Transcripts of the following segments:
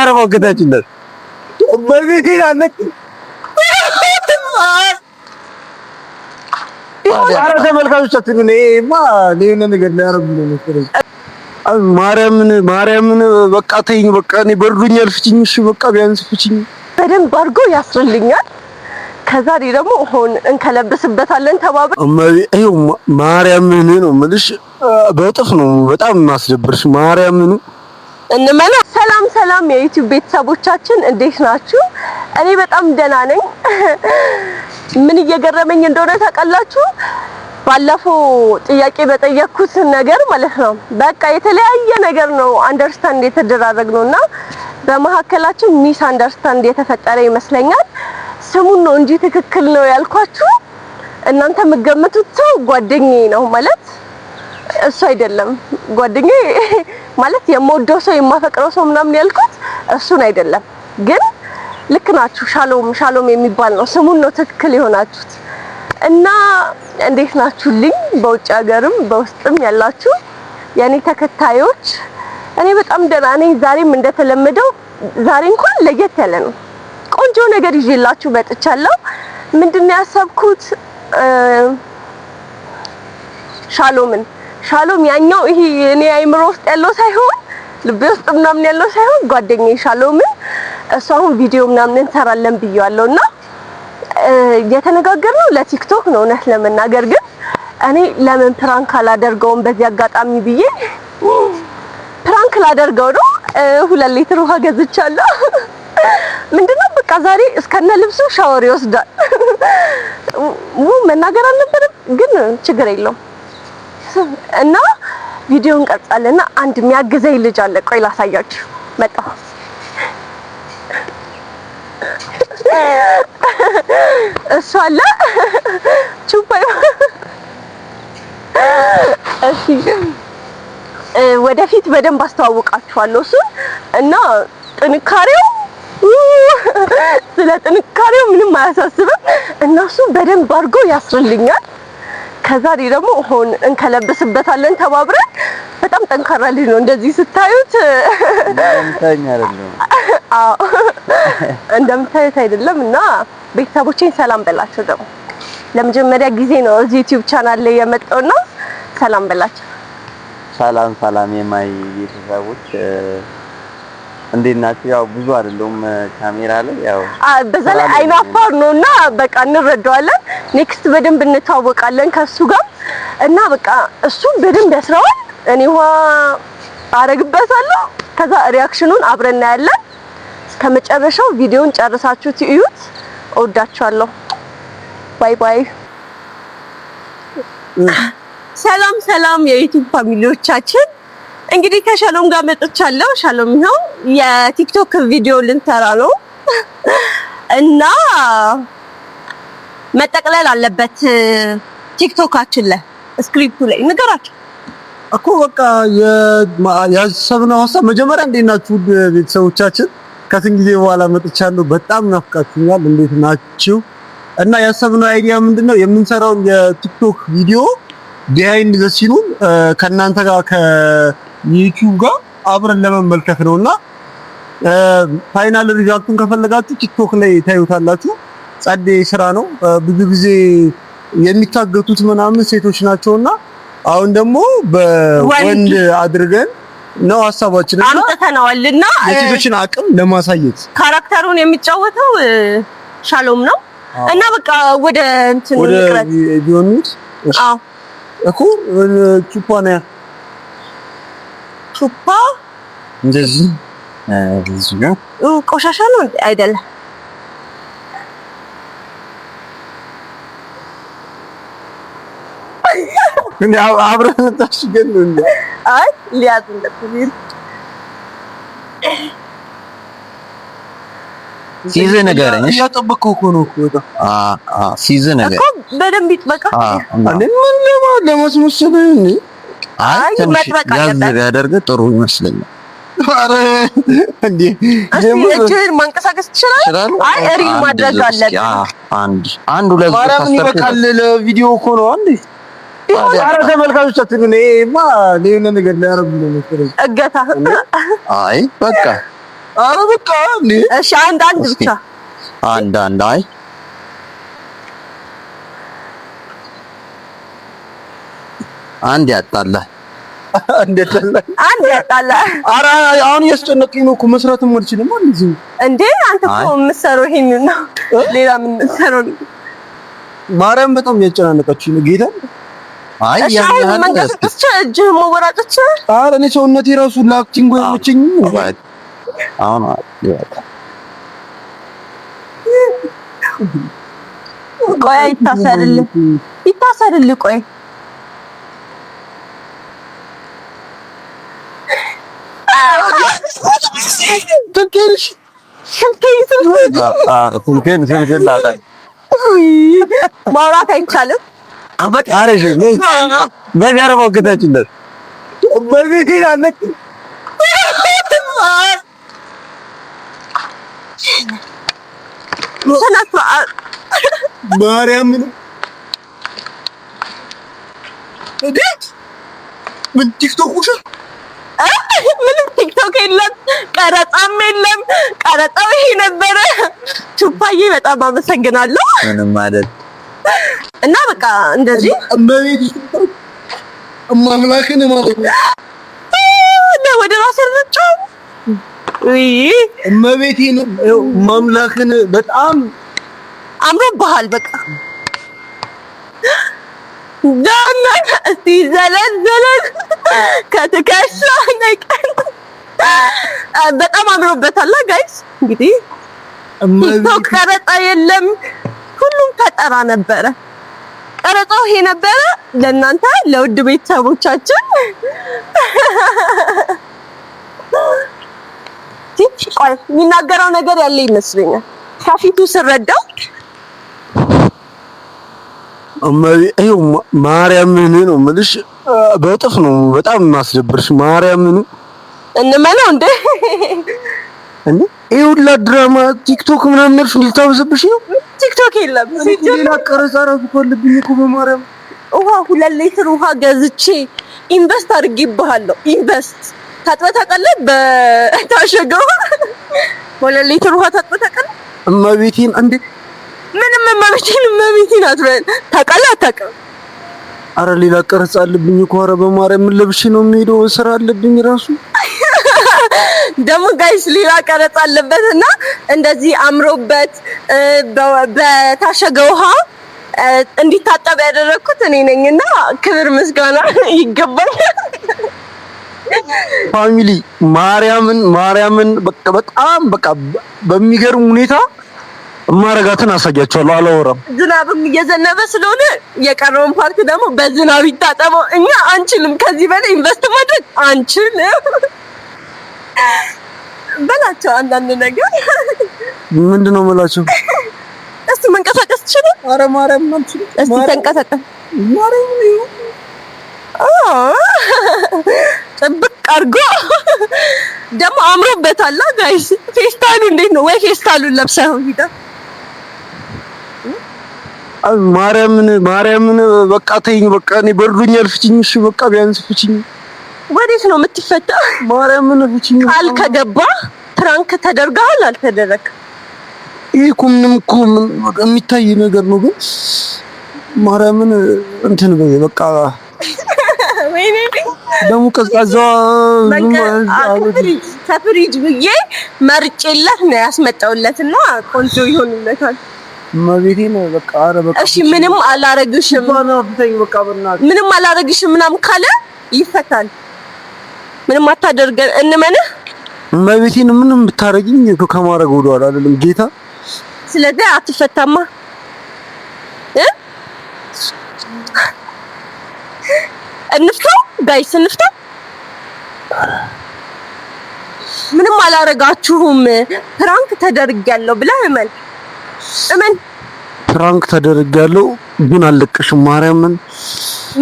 አረባው ከታችነት በዚህ ይላልክ አረ ተመልካቾቻችን እኔማ ለምን ነገር ሊያረጉ ነው መሰለኝ። ማርያምን በቃ ተይኝ፣ በቃ እኔ በርዶኛል፣ ፍቺኝ። እሺ በቃ ቢያንስ ፍቺኝ። በደንብ አድርጎ ያስርልኛል። ከዛ ደግሞ አሁን እንከለብስበታለን ተባብረ ይኸው ማርያምን ነው የምልሽ። በጥፍ ነው በጣም ማስደብርሽ ማርያምን እንመና። ሰላም የዩቲዩብ ቤተሰቦቻችን እንዴት ናችሁ? እኔ በጣም ደህና ነኝ። ምን እየገረመኝ እንደሆነ ታውቃላችሁ? ባለፈው ጥያቄ በጠየቅኩት ነገር ማለት ነው በቃ የተለያየ ነገር ነው አንደርስታንድ የተደራረግነውና በመሀከላችን ሚስ አንደርስታንድ የተፈጠረ ይመስለኛል። ስሙን ነው እንጂ ትክክል ነው ያልኳችሁ እናንተ የምትገምቱት ሰው ጓደኛዬ ነው ማለት እሱ አይደለም። ጓደኛዬ ማለት የምወደው ሰው የማፈቅረው ሰው ምናምን ያልኩት እሱን አይደለም። ግን ልክ ናችሁ። ሻሎም የሚባል ነው ስሙን ነው ትክክል የሆናችሁት። እና እንዴት ናችሁልኝ? በውጭ ሀገርም በውስጥም ያላችሁ የኔ ተከታዮች እኔ በጣም ደህና ነኝ። ዛሬም እንደተለመደው ዛሬ እንኳን ለየት ያለ ነው። ቆንጆ ነገር ይዤላችሁ መጥቻለሁ። ምንድነው ያሰብኩት? ሻሎም ያኛው ይሄ እኔ አይምሮ ውስጥ ያለው ሳይሆን ልቤ ውስጥ ምናምን ያለው ሳይሆን ጓደኛዬ ሻሎምን እሱ አሁን ቪዲዮ ምናምን እንሰራለን ብየዋለሁና የተነጋገርነው ለቲክቶክ ነው። እውነት ለመናገር ግን እኔ ለምን ፕራንክ አላደርገውም በዚህ አጋጣሚ ብዬ ፕራንክ ላደርገው ነው። 2 ሊትር ውሃ ገዝቻለሁ። ምንድነው በቃ ዛሬ እስከነ ልብሱ ሻወር ይወስዳል። መናገር አልነበረም ግን ችግር የለውም። እና ቪዲዮ እንቀርጻለንና አንድ የሚያግዘኝ ልጅ አለ። ቆይ ላሳያችሁ መጣሁ። እሱ አለ ቹፓይ። እሺ ወደፊት በደንብ አስተዋውቃችኋለሁ እሱን እና ጥንካሬው ስለ ጥንካሬው ምንም አያሳስብም። እነሱ በደንብ አድርጎ ያስርልኛል። ከዛ ደግሞ አሁን እንከለብስበታለን ተባብረን። በጣም ጠንካራ ልጅ ነው እንደዚህ ስታዩት። እንደምታዩት አይደለም። እና ቤተሰቦቼን ሰላም በላቸው። ደግሞ ለመጀመሪያ ጊዜ ነው እዚህ ዩቲዩብ ቻናል ላይ የመጣውና ሰላም በላቸው። ሰላም የማይ ቤተሰቦች እንዴት ናችሁ? ያው ብዙ አይደለም ካሜራ ላይ ያው በዛ ላይ አይናፋር ነውና በቃ እንረዳዋለን። ኔክስት በደንብ እንታወቃለን ከሱ ጋር እና በቃ እሱ በደንብ ያስራዋል። እኔ ውሃ አረግበታለሁ። ከዛ ሪአክሽኑን አብረን እናያለን። እስከመጨረሻው ቪዲዮን ጨርሳችሁ ትዩት። እወዳችኋለሁ። ባይ ባይ። ሰላም የዩቲዩብ ፋሚሊዎቻችን እንግዲህ ከሻሎም ጋር መጥቻለሁ። ሻሎም ነው የቲክቶክ ቪዲዮ ልንሰራ ነው እና መጠቅለል አለበት ቲክቶካችን ላይ ስክሪፕቱ ላይ ንገራችሁ እኮ በቃ ያሰብነው ሀሳብ መጀመሪያ እንዴት ናችሁ ቤተሰቦቻችን? ከስንት ጊዜ በኋላ መጥቻለሁ። በጣም ናፍቃችሁኛል። እንዴት ናችሁ? እና ያሰብነው አይዲያ ምንድነው የምንሰራው የቲክቶክ ቪዲዮ ቢሃይንድ ዘ ሲኑን ከእናንተ ጋር ከዩቲዩብ ጋር አብረን ለመመልከት ነውና ፋይናል ሪዛልቱን ከፈለጋችሁ ቲክቶክ ላይ ታዩታላችሁ። ጸዴ ስራ ነው። ብዙ ጊዜ የሚታገቱት ምናምን ሴቶች ናቸውና አሁን ደግሞ በወንድ አድርገን ነው ሀሳባችንን አምጥተናልና የሴቶችን አቅም ለማሳየት ካራክተሩን የሚጫወተው ሻሎም ነው እና በቃ ወደ እንትን ንቅረት ቢሆንት እኮ ቹፓ እንደዚህ ነው ቆሻሻ ነው አይደለም። እንዴ አብረን ታሽገን ነው እንዴ? አይ ሊያዝ እንደዚህ ሲዘ ነገረኝ። እሺ ያጠበቀው እኮ ነው እኮ ሲዘ ነገር እኮ በደንብ ይጥበቃ። ምን ለማስመሰል እንዴ? አይ ያዝ ያደርገ ጥሩ ይመስለኛል። አረ እንዴ እጅህን ማንቀሳቀስ ትችላለህ? አይ ሪል ማድረግ አለብህ። አንድ ሁለት ማርያምን ይበቃል። ለቪዲዮ እኮ ነው አንዴ። አረ ተመልካቾቻችን እኔማ ለምን ነገር ሊያረጉ ነው መሰለኝ። እገታ አይ በቃ ኧረ በቃ እንዴ! እሺ አንድ ብቻ አንድ አይ አንድ ያጣላህ አንድ ያጣላህ። ኧረ አሁን እያስጨነቀኝ ነው እኮ መስራትም አልችልም እንደዚህ እንዴ። አንተ እኮ የምትሰራው ይሄንን ነው፣ ሌላ ምን የምትሰራው? ማርያም በጣም እያጨናነቀችኝ ነው ጌታ። አይ እጅህ መወራጨት። ኧረ እኔ ሰውነቴ ራሱ ለአክቲንግ አይመቸኝም። አሁን ይወጣ። ቆይ ይታሰርልህ ቆይ ማውራት አይቻልም። ማርያምን ምን ቲክቶክ ውሻ ምንም ቲክቶክ የለም፣ ቀረጻም የለም። ቀረጻው ይሄ ነበረ። ቹፓዬ በጣም አመሰግናለሁ። ምንም አይደል። እና በቃ እንደዚህ እመቤት ማምላክን ማለት ነው ወደ ራስ ረጫው እመቤቴን ማምላክን በጣም አምሮብሃል። በቃ ዳና እስቲ ዘለል ከትከሻ ነቀን በጣም አምሮበታል ጋይስ። እንግዲህ ቲክቶክ ቀረጻ የለም፣ ሁሉም ፈጠራ ነበረ። ቀረጻው ይሄ ነበረ ለእናንተ ለውድ ቤተሰቦቻችን። ቆይ የሚናገረው ነገር ያለ ይመስለኛል ከፊቱ ስረዳው። ማርያምን ነው የምልሽ፣ በጥፍ ነው በጣም የማስደብርሽ። ማርያምን እንመነው እንዴ ይሄ ሁላ ድራማ ቲክቶክ ምናምን ነርሽ ልታወስብሽ ነው። ቲክቶክ የለም ሌላ ቀረጻ ራሱ ኮልብኝ እኮ በማርያም ውሃ 2 ሊትር ውሃ ገዝቼ ኢንቨስት አድርጌብሃለሁ። ኢንቨስት ታጥበህ ታውቃለህ? በታሸገው 2 ሊትር ውሃ ታጥበህ ታውቃለህ? እመቤቴን እንዴ ምንም እመቤቴን አትበል። ታውቃለህ አታውቅም? አረ ሌላ ቀረጻ አለብኝ እኮ። አረ በማርያም ምን ለብሼ ነው የምሄደው? ስራ አለብኝ ራሱ ደግሞ ጋይስ ሌላ ቀረጻ አለበትና እንደዚህ አምሮበት በታሸገ ውሃ እንዲታጠብ ያደረኩት እኔ ነኝና ክብር ምስጋና ይገባል። ፋሚሊ ማርያምን በጣም በቃ በሚገርም ሁኔታ ማረጋትን አሳያቸዋለሁ። አላወራም። ዝናብም እየዘነበ ስለሆነ የቀረውን ፓርት ደግሞ በዝናብ ይታጠበው። እኛ አንችልም፣ ከዚህ በላይ ኢንቨስት ማድረግ አንችልም በላቸው። አንዳንድ ነገር ምንድነው የምላቸው? እስቲ መንቀሳቀስ ትችላለህ? ኧረ ማርያም አልችልም። እስቲ ተንቀሳቀስ። ማርያም ጥብቅ አድርጎ ደግሞ አምሮበታል ጋይስ። ፌስታሉ እንዴት ነው? ወይ ፌስታሉን ለብሰው ሂዳ ማርያምን በቃ ተይኝ። በቃ እኔ በርዶኛል፣ ፍቺኝ። እሺ በቃ ቢያንስ ፍቺኝ። ወዴት ነው የምትፈታው? ማርያምን ፍቺኝ። ቃል ከገባ ፕራንክ ተደርገሃል አልተደረገም? ይሄ እኮ ምንም እኮ የሚታይ ነገር ነው። ግን ማርያምን እንትን በይ በቃ። ወይኔ ደግሞ ቀዝቃዛ ከፍሪጅ ብዬ መርጬለት ነው ያስመጣውለትና ቆንጆ ይሆንለታል። ማቤቴ ነው በቃ። አረ በቃ እሺ ምንም አላረግሽም፣ ምንም አላረግሽም ምናምን ካለ ይፈታል። ምንም አታደርገን እንመንህ። ማቤቴን ምንም ብታረጊኝ ከማረግ ወደኋላ አይደለም ጌታ። ስለዚህ አትፈታማ እንፍታው ጋይስ፣ እንፍታው። ምንም አላረጋችሁም ፕራንክ ተደርጊያለሁ ብለህ እመን። ፕራንክ ተደርጊያለሁ ግን አልለቀሽም። ማርያምን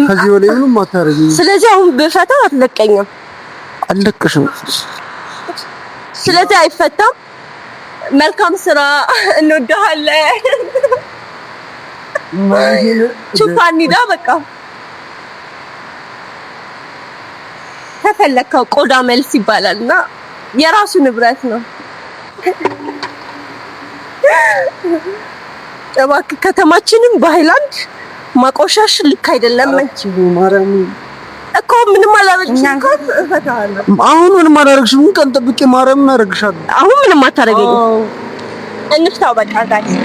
ከዚህ በላይ ምንም አታረጊኝ። ስለዚህ አሁን በፈታ አትለቀኝም። አልለቀሽም። ስለዚህ አይፈታም። መልካም ስራ፣ እንወድሃለን። ቹፓኒዳ በቃ ተፈለከው ቆዳ መልስ ይባላልና የራሱ ንብረት ነው። እባክህ ከተማችንን በሃይላንድ ማቆሻሽ ልክ አይደለም ማርያም እኮ ምንም አላረግሽም እኮ እፈታለሁ። አሁን ምንም አላረግሽም። ቀን ጠብቄ ማርያም ምን አረግሻለሁ? አሁን ምንም አታረገኝም። እንፍታው በቃ ጋይስ።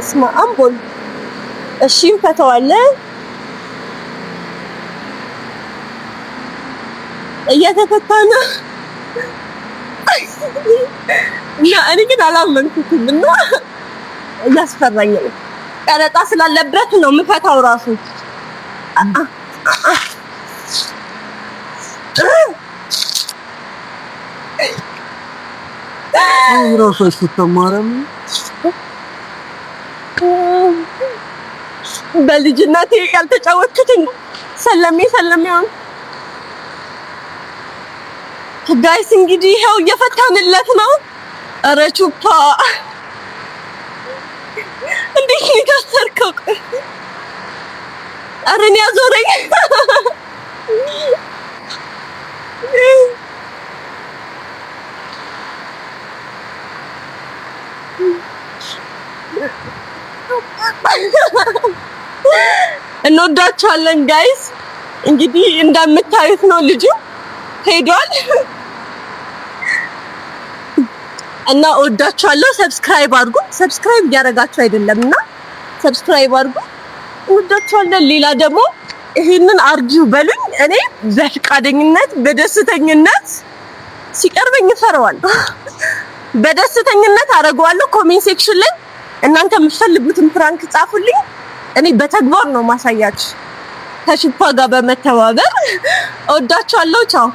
እስማ አምቦል እሺ እንፈታዋለን። እየተፈታ ነው እና እኔ ግን አላመንኩትም እና እያስፈራኝ ነው። ቀረጣ ስላለበት ነው የምፈታው ራሱ። ራሱ ስትማረም በልጅነቴ ያልተጫወትኩትን ሰለሜ አሁን ጋይስ እንግዲህ ይኸው እየፈታንለት ነው። ኧረ ቹፓ እንዴት ነው የታሰርከው? ኧረ እኔ አዞረኝ። እንወዳቸዋለን ጋይስ። እንግዲህ እንደምታዩት ነው ልጁ ሄዷል እና እወዳቸዋለሁ። ሰብስክራይብ አድርጉ። ሰብስክራይብ እያደረጋችሁ አይደለምና ሰብስክራይብ አድርጉ። እወዳቸዋለሁ። ሌላ ደግሞ ይሄንን አርጊው በሉኝ። እኔ በፍቃደኝነት በደስተኝነት ሲቀርበኝ እሰራዋለሁ። በደስተኝነት አደርገዋለሁ። ኮሜንት ሴክሽን ላይ እናንተ የምትፈልጉትን ፕራንክ ጻፉልኝ። እኔ በተግባር ነው ማሳያችሁ ከሽፓ ጋር በመተባበር። እወዳቸዋለሁ። ቻው